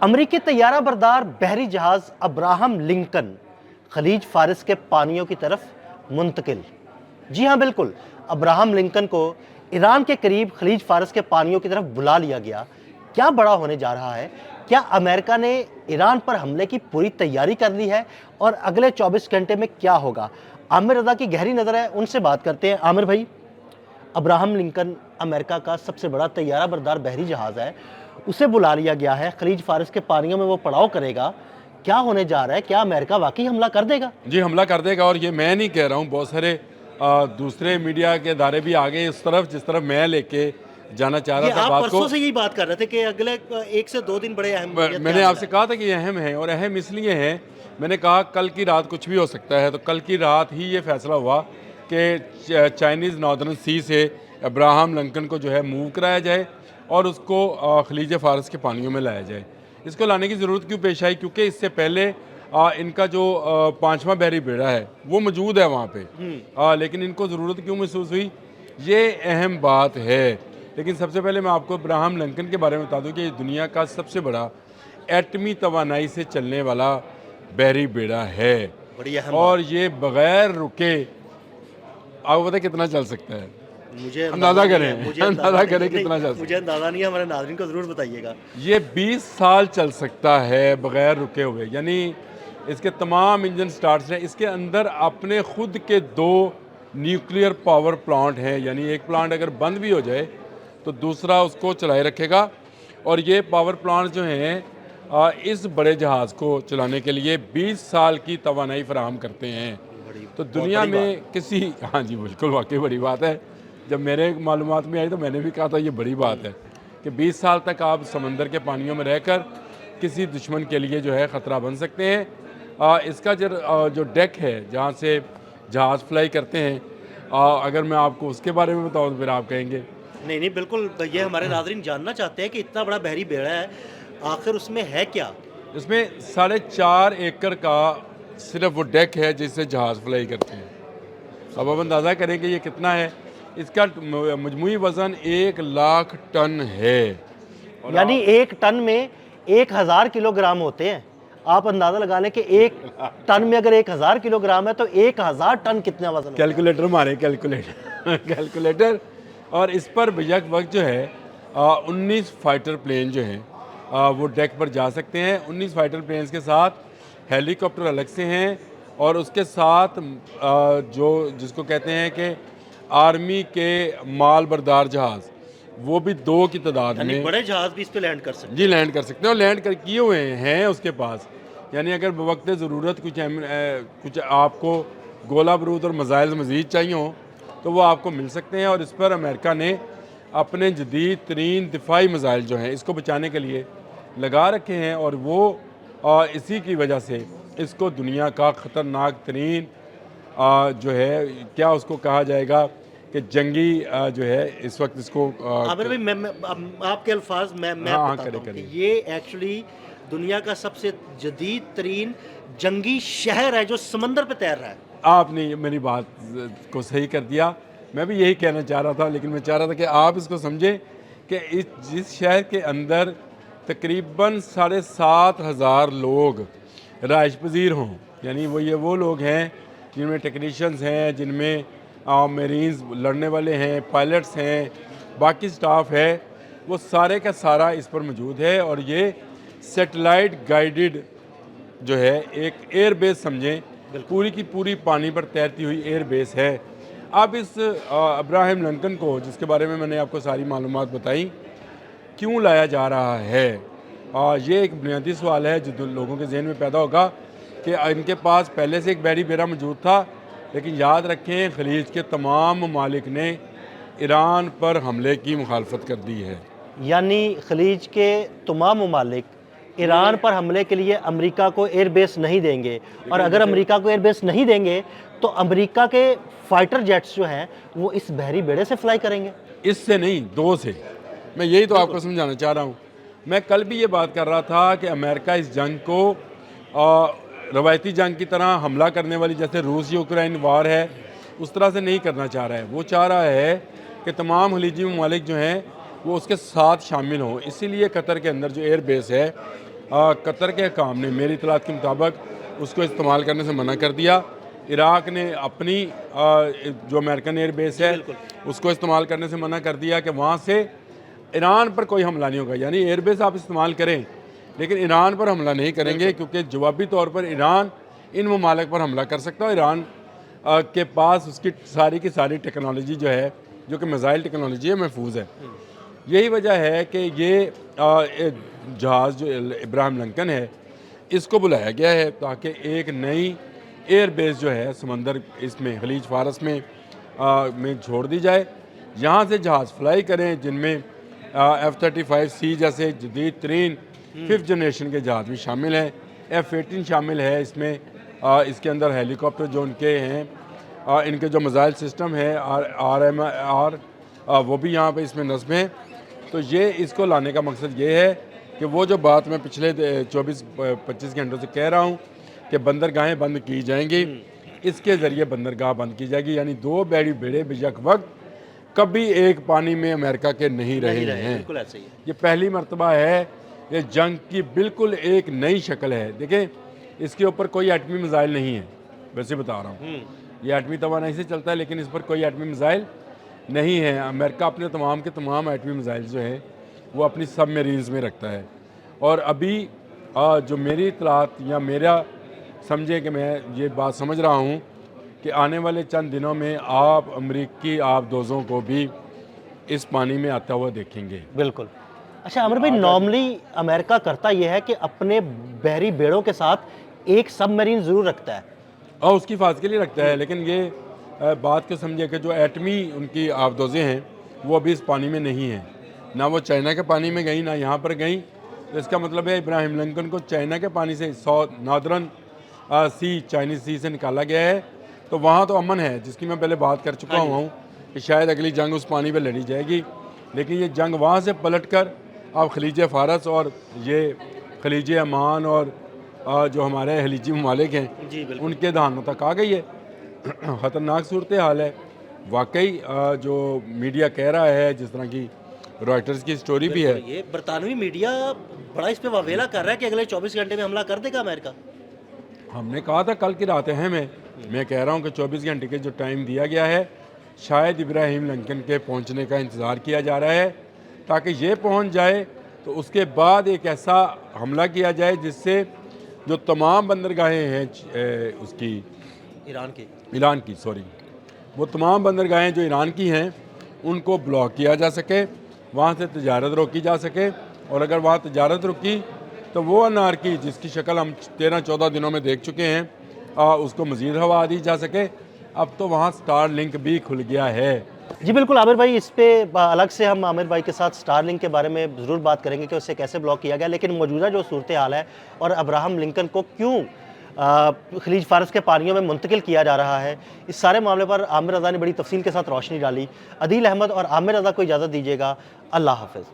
अमरीकी तैयारा बरदार बहरी जहाज अब्राहम लिंकन खलीज फारिस के पानियों की तरफ मुंतकिल। जी हाँ, बिल्कुल, अब्राहम लिंकन को ईरान के करीब खलीज फारिस के पानियों की तरफ बुला लिया गया। क्या बड़ा होने जा रहा है? क्या अमेरिका ने ईरान पर हमले की पूरी तैयारी कर ली है और अगले 24 घंटे में क्या होगा? आमिर रजा की गहरी नज़र है, उनसे बात करते हैं। आमिर भाई, अब्राहम लिंकन अमेरिका का सबसे बड़ा तैयारा बरदार बहरी जहाज़ है, उसे बुला लिया गया है, खलीज फारिस के पानियों में वो पड़ाव करेगा। क्या होने जा रहा है? क्या अमेरिका वाकई हमला कर देगा? जी, हमला कर देगा। और ये मैं नहीं कह रहा हूँ, बहुत सारे दूसरे मीडिया के इदारे भी आ गए इस तरफ जिस तरफ मैं लेके जाना चाह ये रहा था आप बात परसों को। से यही बात कर रहे थे कि अगले 1 से 2 दिन बड़े अहम मैंने आपसे कहा था कि ये अहम है, और अहम इसलिए है, मैंने कहा कल की रात कुछ भी हो सकता है। तो कल की रात ही ये फैसला हुआ कि चाइनीज़ नॉर्दर्न सी से अब्राहम लिंकन को जो है मूव कराया जाए और उसको खलीज फारस के पानियों में लाया जाए। इसको लाने की ज़रूरत क्यों पेश आई? क्योंकि इससे पहले इनका जो पांचवा बहरी बेड़ा है वो मौजूद है वहाँ पे। लेकिन इनको ज़रूरत क्यों महसूस हुई, ये अहम बात है। लेकिन सबसे पहले मैं आपको अब्राहम लिंकन के बारे में बता दूं कि ये दुनिया का सबसे बड़ा एटमी तवानाई से चलने वाला बहरी बेड़ा है। बड़ी अहम और ये बगैर रुके आपको पता है कितना चल सकता है? मुझे अंदाज़ा नहीं है, करें, मुझे अंदाज़ा नहीं- करें नहीं, कितना चल सकता है। मुझे अंदाजा नहीं है, हमारे नाज़रीन को ज़रूर बताइएगा। ये 20 साल चल सकता है बगैर रुके हुए। यानी इसके तमाम इंजन स्टार्ट हैं। इसके अंदर अपने खुद के 2 न्यूक्लियर पावर प्लांट हैं। यानी एक प्लांट अगर बंद भी हो जाए तो दूसरा उसको चलाए रखेगा। और ये पावर प्लांट जो हैं इस बड़े जहाज़ को चलाने के लिए 20 साल की तवानाई फराहम करते हैं। तो दुनिया में किसी, हाँ जी बिल्कुल, वाकई बड़ी बात है। जब मेरे मालूमात में आई तो मैंने भी कहा था ये बड़ी बात है कि 20 साल तक आप समंदर के पानियों में रहकर किसी दुश्मन के लिए जो है ख़तरा बन सकते हैं। इसका जो डेक है जहाँ से जहाज़ फ्लाई करते हैं, अगर मैं आपको उसके बारे में बताऊँ तो फिर आप कहेंगे नहीं नहीं, बिल्कुल, ये हमारे नाज़रीन जानना चाहते हैं कि इतना बड़ा बहरी बेड़ा है, आखिर उसमें है क्या? इसमें 4.5 एकड़ का सिर्फ वो डेक है जिससे जहाज़ फ्लाई करते हैं। अब आप अंदाज़ा करें कि ये कितना है। इसका मजमूई वज़न 1 लाख टन है। और यानी 1 टन में 1000 किलोग्राम होते हैं। आप अंदाज़ा लगा लें कि 1 टन में अगर 1000 किलोग्राम है तो 1000 टन कितना वजन होगा? कैलकुलेटर मारे, कैलकुलेटर कैलकुलेटर। और इस पर यक वक्त जो है 19 फाइटर प्लेन जो हैं वो डेक पर जा सकते हैं। 19 फाइटर प्लेन्स के साथ हेलीकॉप्टर अलग से हैं, और उसके साथ जो जिसको कहते हैं कि आर्मी के माल बरदार जहाज़, वो भी 2 की तादाद यानी में बड़े जहाज भी इस पे लैंड कर सकते जी लैंड कर सकते हैं। और लैंड कर किए हुए हैं उसके पास। यानी अगर वक्त ज़रूरत कुछ आपको गोला बारूद और मिसाइल मज़ीद चाहिए हो तो वो आपको मिल सकते हैं। और इस पर अमेरिका ने अपने जदीद तरीन दिफाई मिसाइल जो हैं इसको बचाने के लिए लगा रखे हैं। और वो इसी की वजह से इसको दुनिया का ख़तरनाक तरीन जो है, क्या उसको कहा जाएगा कि जंगी जो है इस वक्त इसको आमिर भाई, आपके अल्फाज मैं हाँ, बताता हूं करें। कि ये एक्चुअली दुनिया का सबसे जदीद तरीन जंगी शहर है जो समंदर पे तैर रहा है। आपने मेरी बात को सही कर दिया। मैं भी यही कहना चाह रहा था, लेकिन मैं चाह रहा था कि आप इसको समझें कि जिस शहर के अंदर तकरीबन 7,500 लोग रहाइश पजीर हों। यानी वो लोग हैं जिनमें टेक्नीशियंस हैं, जिनमें मेरीन्स लड़ने वाले हैं, पायलट्स हैं, बाकी स्टाफ है, वो सारे का सारा इस पर मौजूद है। और ये सेटेलाइट गाइडेड जो है एक एयर बेस समझें, पूरी की पूरी पानी पर तैरती हुई एयर बेस है। अब इस अब्राहम लिंकन को, जिसके बारे में मैंने आपको सारी मालूमात बताई, क्यों लाया जा रहा है, ये एक बुनियादी सवाल है जो लोगों के जहन में पैदा होगा कि इनके पास पहले से एक बहरी बेड़ा मौजूद था। लेकिन याद रखें, खलीज के तमाम ममालिक ने ईरान पर हमले की मुखालफत कर दी है। यानी खलीज के तमाम ममालिक ईरान पर हमले के लिए अमेरिका को एयर बेस नहीं देंगे, और अगर अमेरिका को एयर बेस नहीं देंगे तो अमेरिका के फाइटर जेट्स जो हैं वो इस बहरी बेड़े से फ्लाई करेंगे। इससे नहीं, 2 से। मैं यही तो आपको समझाना चाह रहा हूँ। मैं कल भी ये बात कर रहा था कि अमेरिका इस जंग को रवायती जंग की तरह हमला करने वाली, जैसे रूस यूक्रेन वार है, उस तरह से नहीं करना चाह रहा है। वो चाह रहा है कि तमाम खलीजी ममालिक जो हैं वो उसके साथ शामिल हों। इसीलिए कतर के अंदर जो एयर बेस है कतर के हुकाम ने मेरी इतलात के मुताबिक उसको इस्तेमाल करने से मना कर दिया। इराक़ ने अपनी जो अमेरिकन एयर बेस है उसको इस्तेमाल करने से मना कर दिया कि वहाँ से ईरान पर कोई हमला नहीं होगा। यानी एयर बेस आप इस्तेमाल करें लेकिन ईरान पर हमला नहीं करेंगे, क्योंकि जवाबी तौर पर ईरान इन ममालिक पर हमला कर सकता है। ईरान के पास उसकी सारी की सारी टेक्नोलॉजी जो है, जो कि मिसाइल टेक्नोलॉजी है, महफूज है। यही वजह है कि ये जहाज़ जो इब्राहिम लिंकन है इसको बुलाया गया है ताकि एक नई एयर बेस जो है समंदर इसमें खलीज फारस में छोड़ दी जाए। यहाँ से जहाज़ फ्लाई करें जिनमें F-35C जैसे जदीद तरीन 5th जनरेशन के जहाज़ भी शामिल हैं। F-18 शामिल है इसमें। इसके अंदर हेलीकॉप्टर जो उनके हैं, इनके जो मिसाइल सिस्टम है RMR वो भी यहाँ पे इसमें नस्ब हैं। तो ये इसको लाने का मकसद ये है कि वो जो बात मैं पिछले 24-25 घंटों से कह रहा हूँ कि बंदरगाहें बंद की जाएंगी, इसके ज़रिए बंदरगाह बंद की जाएगी। यानी दो बड़ी बेड़े बेशक वक्त कभी एक पानी में अमेरिका के नहीं रहे हैं। बिल्कुल ऐसे ही है। ये पहली मरतबा है, ये जंग की बिल्कुल एक नई शक्ल है। देखें, इसके ऊपर कोई एटमी मिसाइल नहीं है, वैसे बता रहा हूँ। ये एटमी तवानाई से चलता है लेकिन इस पर कोई एटमी मिसाइल नहीं है। अमेरिका अपने तमाम के तमाम एटमी मिसाइल जो है वो अपनी सबमरीन्स में रखता है। और अभी जो मेरी इतलात या मेरा समझे कि मैं ये बात समझ रहा हूँ कि आने वाले चंद दिनों में आप अमरीकी आबदोज़ों को भी इस पानी में आता हुआ देखेंगे। बिल्कुल। अच्छा आमिर भाई, नॉर्मली अमेरिका करता यह है कि अपने बहरी बेड़ों के साथ एक सबमरीन ज़रूर रखता है और उसकी हिफाजत के लिए रखता है, लेकिन ये बात को समझिए कि जो एटमी उनकी आबदोज़ें हैं वो अभी इस पानी में नहीं हैं। ना वो चाइना के पानी में गई, ना यहाँ पर गई। तो इसका मतलब है इब्राहिम लिंकन को चाइना के पानी से नॉर्दर्न सी, चाइनीज़ सी से निकाला गया है। तो वहाँ तो अमन है, जिसकी मैं पहले बात कर चुका हुआ हूँ कि शायद अगली जंग उस पानी पे लड़ी जाएगी। लेकिन ये जंग वहाँ से पलटकर अब खलीज फ़ारस और ये खलीज अमान और जो हमारे खलीजी ममालिक हैं उनके दहानों तक आ गई है। ख़तरनाक सूरत हाल है वाकई। जो मीडिया कह रहा है, जिस तरह की रॉयटर्स की स्टोरी भी है, ये बरतानवी मीडिया बड़ा इस पे वावेला कर रहा है कि अगले 24 घंटे में हमला कर देगा अमेरिका। हमने कहा था कल की रात है। मैं कह रहा हूँ कि 24 घंटे के जो टाइम दिया गया है, शायद इब्राहिम लिंकन के पहुँचने का इंतज़ार किया जा रहा है ताकि ये पहुँच जाए तो उसके बाद एक ऐसा हमला किया जाए जिससे जो तमाम बंदरगाहें हैं उसकी ईरान की वो तमाम बंदरगाहें जो ईरान की हैं उनको ब्लॉक किया जा सके, वहाँ से तजारत रोकी जा सके। और अगर वहाँ तजारत रुकी तो वो अनारकी जिसकी शक्ल हम 13-14 दिनों में देख चुके हैं, उसको मज़ीद हवा दी जा सके। अब तो वहाँ स्टार लिंक भी खुल गया है। जी बिल्कुल आमिर भाई, इस पे अलग से हम आमिर भाई के साथ स्टारलिंक के बारे में ज़रूर बात करेंगे कि उसे कैसे ब्लॉक किया गया। लेकिन मौजूदा जो सूरत हाल है और अब्राहम लिंकन को क्यों खलीज फारस के पानियों में मुंतकिल किया जा रहा है, इस सारे मामले पर आमिर रज़ा ने बड़ी तफसील के साथ रोशनी डाली। अदील अहमद और आमिर रज़ा को इजाज़त दीजिएगा। अल्लाह हाफ़िज़।